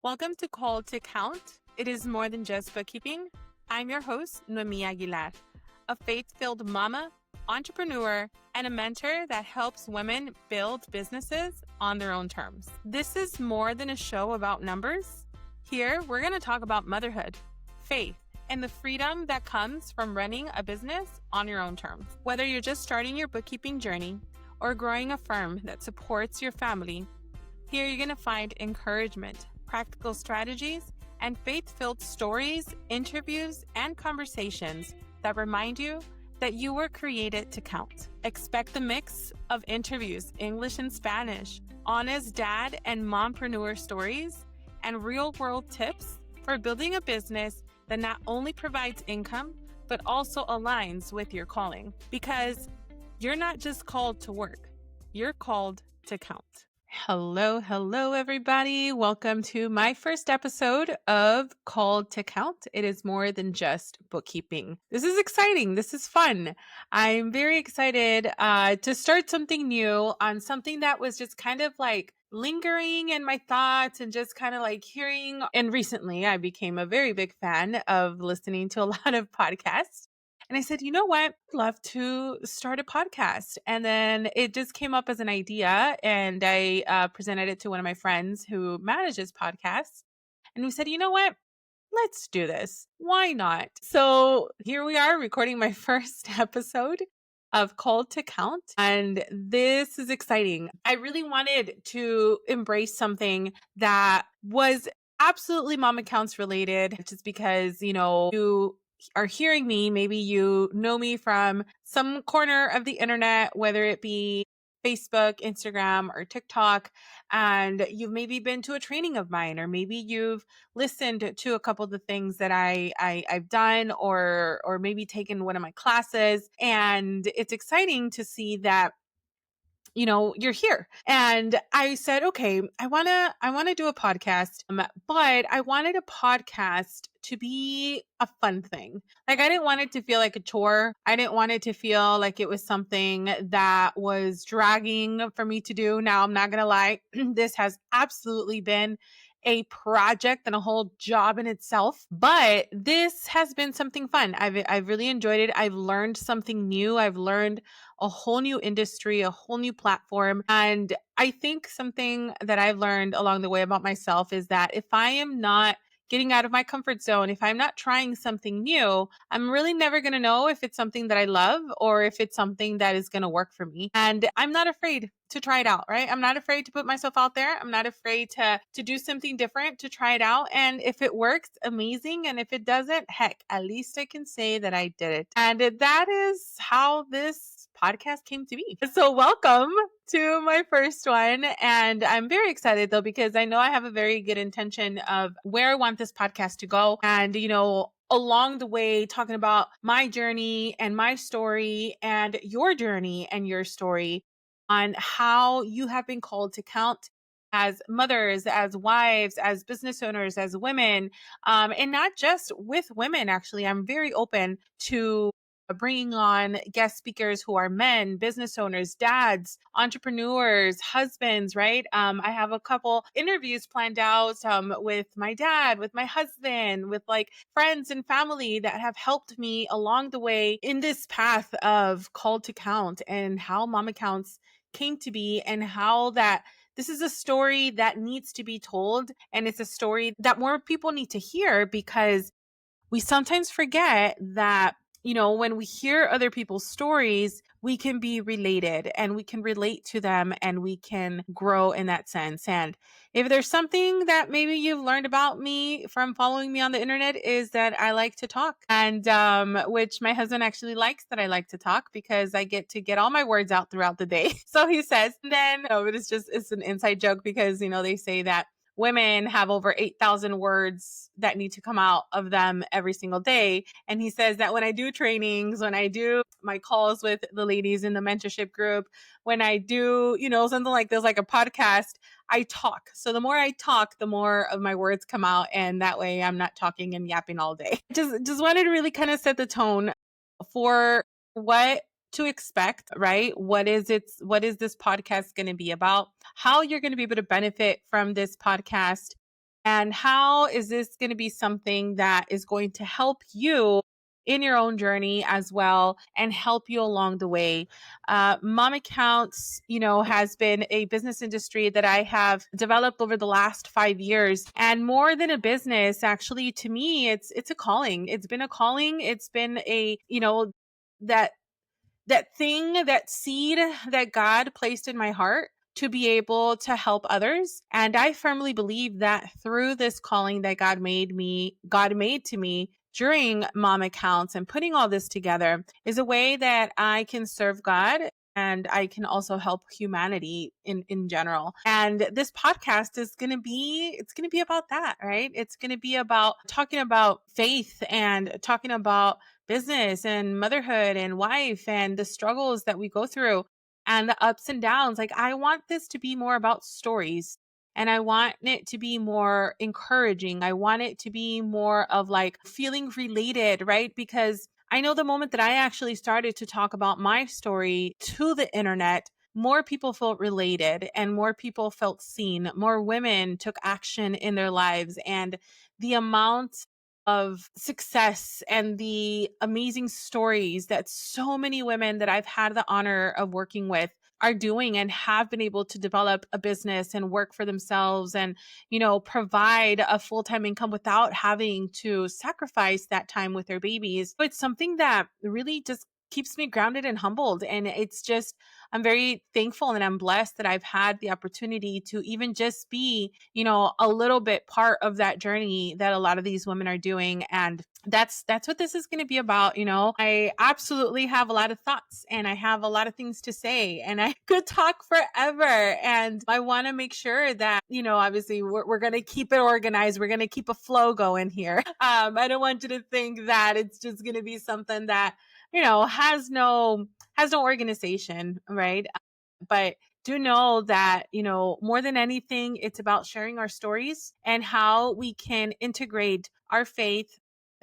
Welcome to Call to Count. It is more than just bookkeeping. I'm your host, Noemi Aguilar, a faith-filled mama, entrepreneur, and a mentor that helps women build businesses on their own terms. This is more than a show about numbers. Here, we're going to talk about motherhood, faith, and the freedom that comes from running a business on your own terms. Whether you're just starting your bookkeeping journey or growing a firm that supports your family, here you're going to find encouragement, practical strategies, and faith-filled stories, interviews, and conversations that remind you that you were created to count. Expect the mix of interviews, English and Spanish, honest dad and mompreneur stories, and real-world tips for building a business that not only provides income, but also aligns with your calling. Because you're not just called to work, you're called to count. Hello, everybody. Welcome to my first episode of Called to Count. It is more than just bookkeeping. This is exciting. This is fun. I'm very excited to start something new on something that was just kind of like lingering in my thoughts and just kind of like hearing. And recently, I became a very big fan of listening to a lot of podcasts. And I said, you know what? I'd love to start a podcast. And then it just came up as an idea. And I presented it to one of my friends who manages podcasts. And we said, you know what? Let's do this. Why not? So here we are recording my first episode of Called to Count. And this is exciting. I really wanted to embrace something that was absolutely mom accounts related, just because, you are hearing me, maybe you know me from some corner of the internet, whether it be Facebook, Instagram, or TikTok, and you've maybe been to a training of mine, or maybe you've listened to a couple of the things that I've done, or maybe taken one of my classes, and it's exciting to see that you're here. And I said, okay, I want to do a podcast, but I wanted a podcast to be a fun thing. Like, I didn't want it to feel like a chore. I didn't want it to feel like it was something that was dragging for me to do. Now, I'm not going to lie. This has absolutely been a project and a whole job in itself, but this has been something fun. I've really enjoyed it. I've learned something new. I've learned a whole new industry, a whole new platform. And I think something that I've learned along the way about myself is that if I am not getting out of my comfort zone, if I'm not trying something new, I'm really never going to know if it's something that I love or if it's something that is going to work for me. And I'm not afraid to try it out, right? I'm not afraid to put myself out there. I'm not afraid to do something different, to try it out. And if it works, amazing. And if it doesn't, heck, at least I can say that I did it. And that is how this podcast came to be. So welcome to my first one. And I'm very excited though, because I know I have a very good intention of where I want this podcast to go. And, along the way, talking about my journey and my story and your journey and your story on how you have been called to count as mothers, as wives, as business owners, as women, and not just with women. Actually, I'm very open to bringing on guest speakers who are men, business owners, dads, entrepreneurs, husbands, right? I have a couple interviews planned out with my dad, with my husband, with like friends and family that have helped me along the way in this path of called to count and how mom accounts came to be, and how that this is a story that needs to be told. And it's a story that more people need to hear, because we sometimes forget that, when we hear other people's stories, we can be related and we can relate to them and we can grow in that sense. And if there's something that maybe you've learned about me from following me on the internet, is that I like to talk, and which my husband actually likes that I like to talk, because I get to get all my words out throughout the day. So he says. And then but it's an inside joke, because they say that women have over 8,000 words that need to come out of them every single day. And he says that when I do trainings, when I do my calls with the ladies in the mentorship group, when I do, something like this, like a podcast, I talk. So the more I talk, the more of my words come out. And that way I'm not talking and yapping all day. Just wanted to really kind of set the tone for what to expect, right? What is this podcast going to be about? How you're going to be able to benefit from this podcast, And how is this going to be something that is going to help you in your own journey as well and help you along the way? Mom Accounts, has been a business industry that I have developed over the last 5 years. And more than a business, actually, to me, it's a calling. It's been a calling. It's been that that thing, that seed that God placed in my heart to be able to help others. And I firmly believe that through this calling that God made to me during Mom Accounts and putting all this together is a way that I can serve God and I can also help humanity in general. And this podcast is going to be about that, right? It's going to be about talking about faith and talking about business and motherhood and wife and the struggles that we go through and the ups and downs. Like, I want this to be more about stories and I want it to be more encouraging. I want it to be more of like feeling related, right? Because I know the moment that I actually started to talk about my story to the internet, more people felt related and more people felt seen. More women took action in their lives. And the amount of success and the amazing stories that so many women that I've had the honor of working with are doing and have been able to develop a business and work for themselves and, provide a full-time income without having to sacrifice that time with their babies. It's something that really just keeps me grounded and humbled. And it's just, I'm very thankful and I'm blessed that I've had the opportunity to even just be, a little bit part of that journey that a lot of these women are doing. And that's what this is going to be about. I absolutely have a lot of thoughts and I have a lot of things to say and I could talk forever. And I want to make sure that, obviously we're going to keep it organized. We're going to keep a flow going here. I don't want you to think that it's just going to be something that, has no organization, right? But do know that, more than anything, it's about sharing our stories and how we can integrate our faith,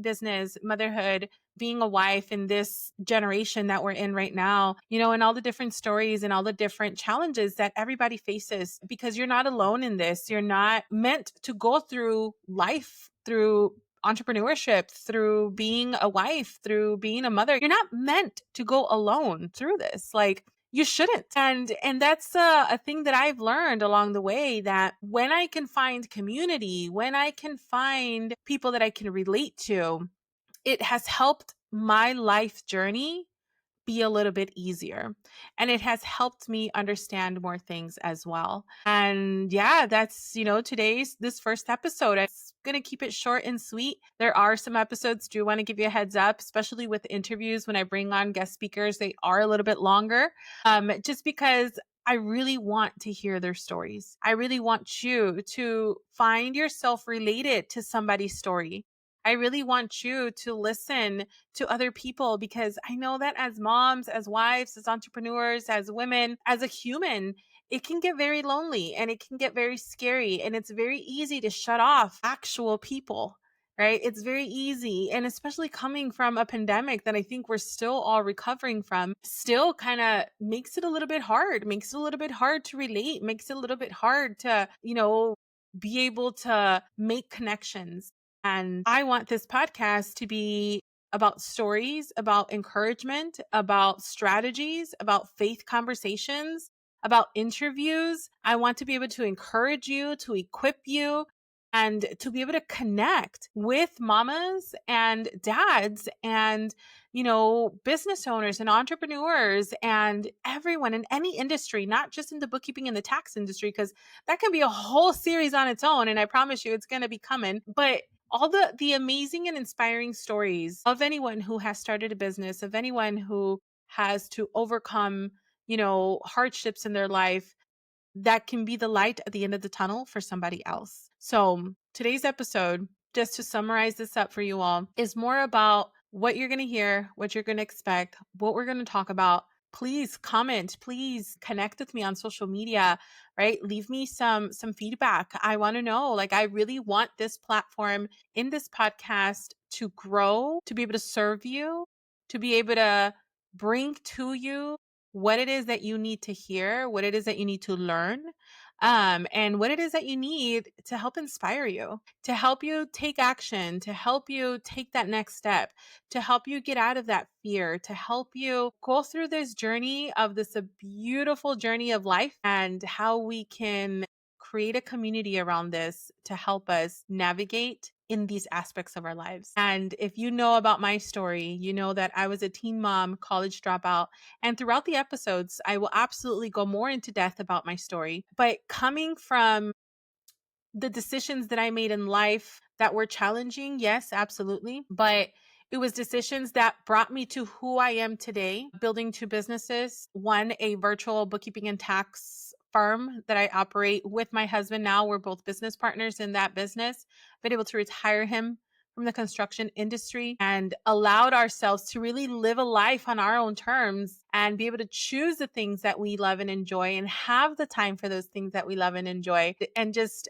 business, motherhood, being a wife in this generation that we're in right now, and all the different stories and all the different challenges that everybody faces, because you're not alone in this. You're not meant to go through life through entrepreneurship, through being a wife, through being a mother. You're not meant to go alone through this. Like, you shouldn't. And that's a thing that I've learned along the way, that when I can find community, when I can find people that I can relate to, it has helped my life journey be a little bit easier. And it has helped me understand more things as well. And yeah, that's, this first episode. I'm going to keep it short and sweet. There are some episodes, do want to give you a heads up, especially with interviews when I bring on guest speakers, they are a little bit longer, just because I really want to hear their stories. I really want you to find yourself related to somebody's story. I really want you to listen to other people, because I know that as moms, as wives, as entrepreneurs, as women, as a human, it can get very lonely and it can get very scary. And it's very easy to shut off actual people, right? It's very easy. And especially coming from a pandemic that I think we're still all recovering from, still kind of makes it a little bit hard, makes it a little bit hard to relate, makes it a little bit hard to, be able to make connections. And I want this podcast to be about stories, about encouragement, about strategies, about faith conversations, about interviews. I want to be able to encourage you, to equip you, and to be able to connect with mamas and dads and, business owners and entrepreneurs and everyone in any industry, not just in the bookkeeping and the tax industry, because that can be a whole series on its own. And I promise you it's going to be coming. But all the amazing and inspiring stories of anyone who has started a business, of anyone who has to overcome, hardships in their life, that can be the light at the end of the tunnel for somebody else. So today's episode, just to summarize this up for you all, is more about what you're going to hear, what you're going to expect, what we're going to talk about. Please comment, please connect with me on social media, right? Leave me some feedback. I want to know, like, I really want this platform in this podcast to grow, to be able to serve you, to be able to bring to you what it is that you need to hear, what it is that you need to learn. and what it is that you need to help inspire you, to help you take action, to help you take that next step, to help you get out of that fear, to help you go through this journey of this a beautiful journey of life, and how we can create a community around this to help us navigate in these aspects of our lives. And if you know about my story, you know that I was a teen mom, college dropout, and throughout the episodes, I will absolutely go more into depth about my story. But coming from the decisions that I made in life that were challenging, yes, absolutely. But it was decisions that brought me to who I am today, building two businesses, one, a virtual bookkeeping and tax firm that I operate with my husband now. We're both business partners in that business. Been able to retire him from the construction industry and allowed ourselves to really live a life on our own terms and be able to choose the things that we love and enjoy and have the time for those things that we love and enjoy. And just,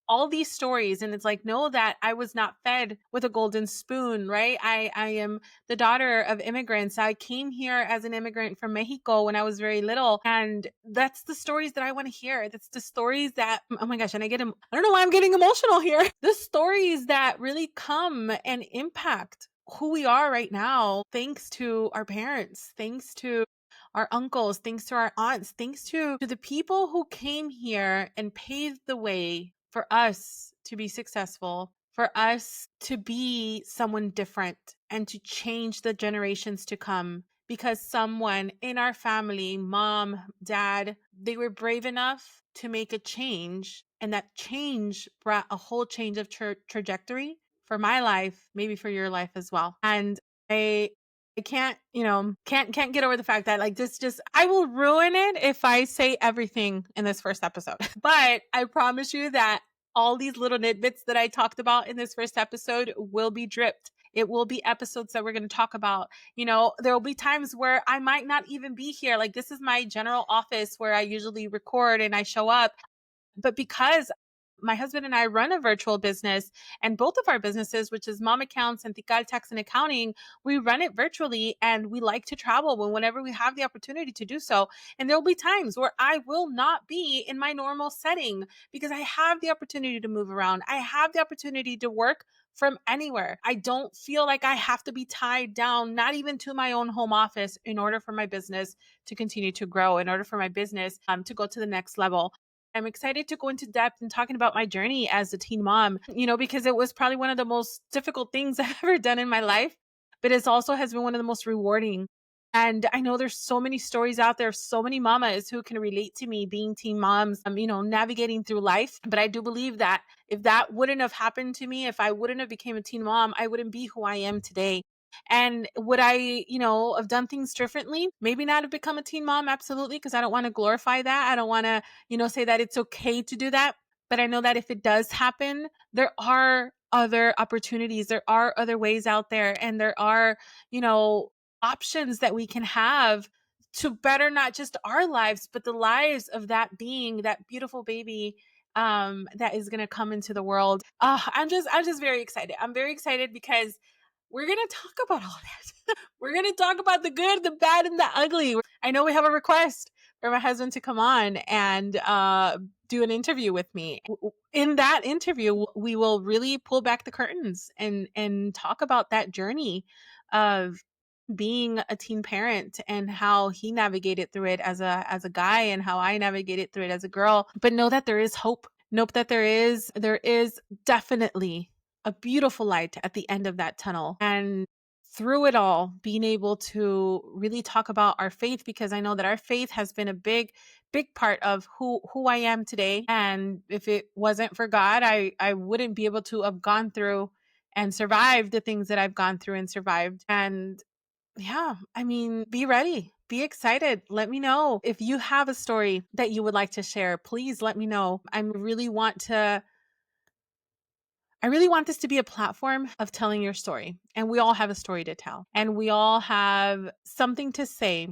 all these stories, and it's like, know that I was not fed with a golden spoon, right? I am the daughter of immigrants. I came here as an immigrant from Mexico when I was very little, and that's the stories that I want to hear. That's the stories that, oh my gosh, and I don't know why I'm getting emotional here. The stories that really come and impact who we are right now, thanks to our parents, thanks to our uncles, thanks to our aunts, thanks to the people who came here and paved the way for us to be successful, for us to be someone different and to change the generations to come. Because someone in our family, mom, dad, they were brave enough to make a change. And that change brought a whole change of trajectory for my life, maybe for your life as well. And I can't, can't get over the fact that like this just I will ruin it if I say everything in this first episode. But I promise you that all these little tidbits that I talked about in this first episode will be dripped. It will be episodes that we're going to talk about. There will be times where I might not even be here. Like, this is my general office where I usually record and I show up. But because my husband and I run a virtual business, and both of our businesses, which is Mom Accounts and Tical Tax and Accounting, we run it virtually, and we like to travel whenever we have the opportunity to do so. And there will be times where I will not be in my normal setting because I have the opportunity to move around. I have the opportunity to work from anywhere. I don't feel like I have to be tied down, not even to my own home office, in order for my business to continue to grow, in order for my business to go to the next level. I'm excited to go into depth and talking about my journey as a teen mom, because it was probably one of the most difficult things I've ever done in my life, but it also has been one of the most rewarding. And I know there's so many stories out there, so many mamas who can relate to me being teen moms, navigating through life. But I do believe that if that wouldn't have happened to me, if I wouldn't have became a teen mom, I wouldn't be who I am today. And would I, have done things differently? Maybe not have become a teen mom, absolutely, because I don't want to glorify that. I don't want to, say that it's okay to do that. But I know that if it does happen, there are other opportunities, there are other ways out there, and there are, options that we can have to better not just our lives, but the lives of that being, that beautiful baby that is going to come into the world. I'm just very excited. I'm very excited because we're going to talk about all that. We're going to talk about the good, the bad, and the ugly. I know we have a request for my husband to come on and do an interview with me. In that interview, we will really pull back the curtains and talk about that journey of being a teen parent and how he navigated through it as a guy, and how I navigated through it as a girl. But know that there is hope. Know that there is definitely a beautiful light at the end of that tunnel. And through it all, being able to really talk about our faith, because I know that our faith has been a big part of who I am today. And if it wasn't for God, I wouldn't be able to have gone through and survived the things that I've gone through and survived. And yeah, be ready. Be excited. Let me know if you have a story that you would like to share. Please let me know. I really want this to be a platform of telling your story. And we all have a story to tell. And we all have something to say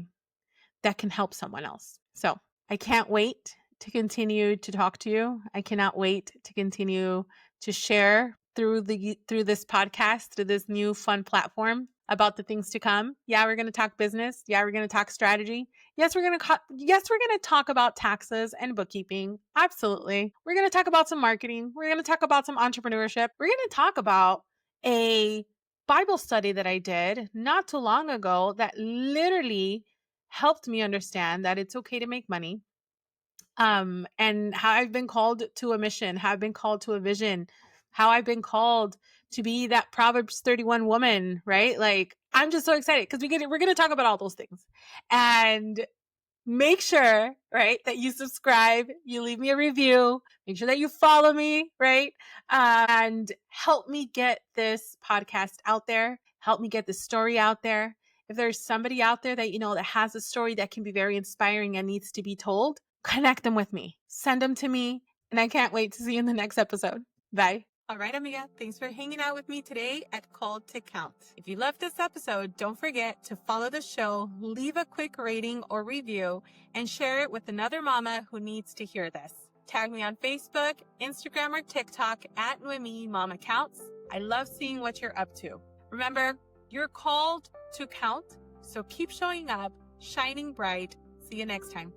that can help someone else. So I can't wait to continue to talk to you. I cannot wait to continue to share through this podcast, through this new fun platform about the things to come. Yeah, we're going to talk business. Yeah, we're going to talk strategy. Yes, we're going to talk about taxes and bookkeeping. Absolutely. We're going to talk about some marketing. We're going to talk about some entrepreneurship. We're going to talk about a Bible study that I did not too long ago that literally helped me understand that it's okay to make money. And how I've been called to a mission, how I've been called to a vision, how I've been called to be that Proverbs 31 woman, right? Like, I'm just so excited because we're going to talk about all those things. And make sure, right, that you subscribe, you leave me a review, make sure that you follow me, right? And help me get this podcast out there, help me get this story out there. If there's somebody out there that, that has a story that can be very inspiring and needs to be told, connect them with me, send them to me, and I can't wait to see you in the next episode. Bye. All right, amiga, thanks for hanging out with me today at Called to Count. If you loved this episode, don't forget to follow the show, leave a quick rating or review, and share it with another mama who needs to hear this. Tag me on Facebook, Instagram, or TikTok at Noemi Mama Counts. I love seeing what you're up to. Remember, you're called to count, so keep showing up, shining bright. See you next time.